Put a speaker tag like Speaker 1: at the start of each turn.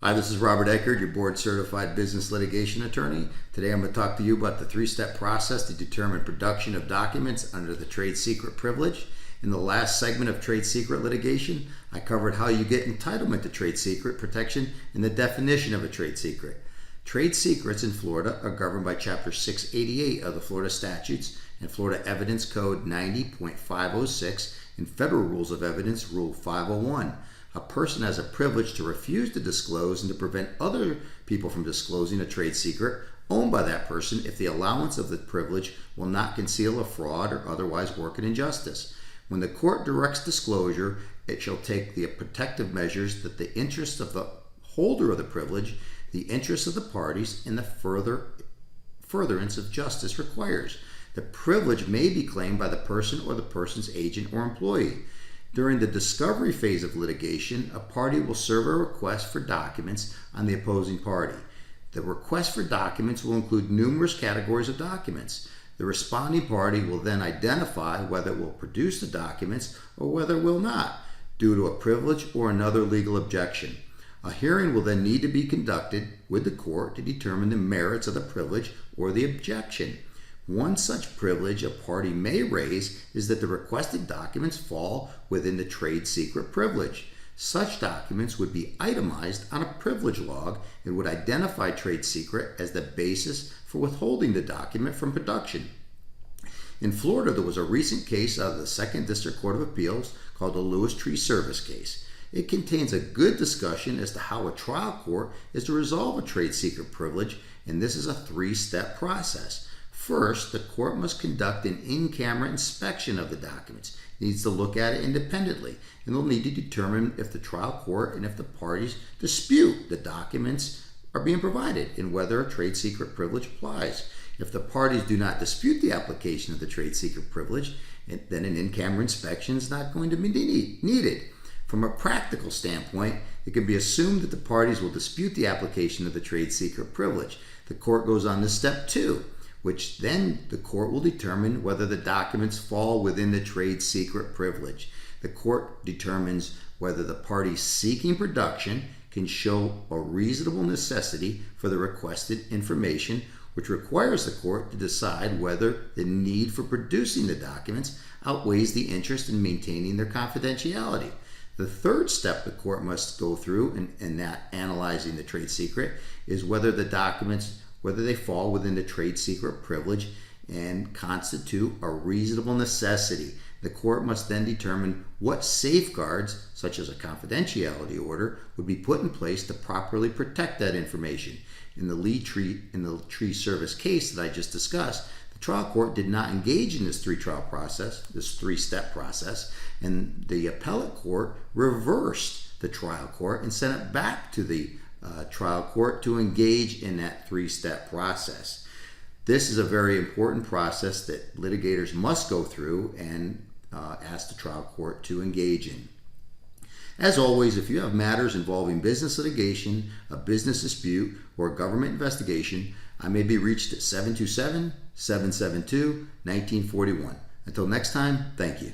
Speaker 1: Hi, this is Robert Eckert, your board certified business litigation attorney. Today I'm going to talk to you about the three-step process to determine production of documents under the trade secret privilege. In the last segment of trade secret litigation, I covered how you get entitlement to trade secret protection and the definition of a trade secret. Trade secrets in Florida are governed by Chapter 688 of the Florida Statutes and Florida Evidence Code 90.506 and Federal Rules of Evidence Rule 501. A person has a privilege to refuse to disclose and to prevent other people from disclosing a trade secret owned by that person if the allowance of the privilege will not conceal a fraud or otherwise work an injustice. When the court directs disclosure, it shall take the protective measures that the interests of the holder of the privilege, the interests of the parties, and the furtherance of justice requires. The privilege may be claimed by the person or the person's agent or employee. During the discovery phase of litigation, a party will serve a request for documents on the opposing party. The request for documents will include numerous categories of documents. The responding party will then identify whether it will produce the documents or whether it will not, due to a privilege or another legal objection. A hearing will then need to be conducted with the court to determine the merits of the privilege or the objection. One such privilege a party may raise is that the requested documents fall within the trade secret privilege. Such documents would be itemized on a privilege log and would identify trade secret as the basis for withholding the document from production. In Florida, there was a recent case out of the 2nd District Court of Appeals called the Lewis Tree Service case. It contains a good discussion as to how a trial court is to resolve a trade secret privilege, and this is a three-step process. First, the court must conduct an in-camera inspection of the documents. It needs to look at it independently, and they'll need to determine if the trial court and if the parties dispute the documents are being provided and whether a trade secret privilege applies. If the parties do not dispute the application of the trade secret privilege, then an in-camera inspection is not going to be needed. From a practical standpoint, it can be assumed that the parties will dispute the application of the trade secret privilege. The court goes on to step 2. Which then the court will determine whether the documents fall within the trade secret privilege. The court determines whether the party seeking production can show a reasonable necessity for the requested information, which requires the court to decide whether the need for producing the documents outweighs the interest in maintaining their confidentiality. The third step the court must go through in that analyzing the trade secret is whether the documents they fall within the trade secret privilege and constitute a reasonable necessity. The court must then determine what safeguards, such as a confidentiality order, would be put in place to properly protect that information. In the tree service case that I just discussed, the trial court did not engage in this three-step process, and the appellate court reversed the trial court and sent it back to the trial court to engage in that three-step process. This is a very important process that litigators must go through and ask the trial court to engage in. As always, if you have matters involving business litigation, a business dispute, or a government investigation, I may be reached at 727-772-1941. Until next time, thank you.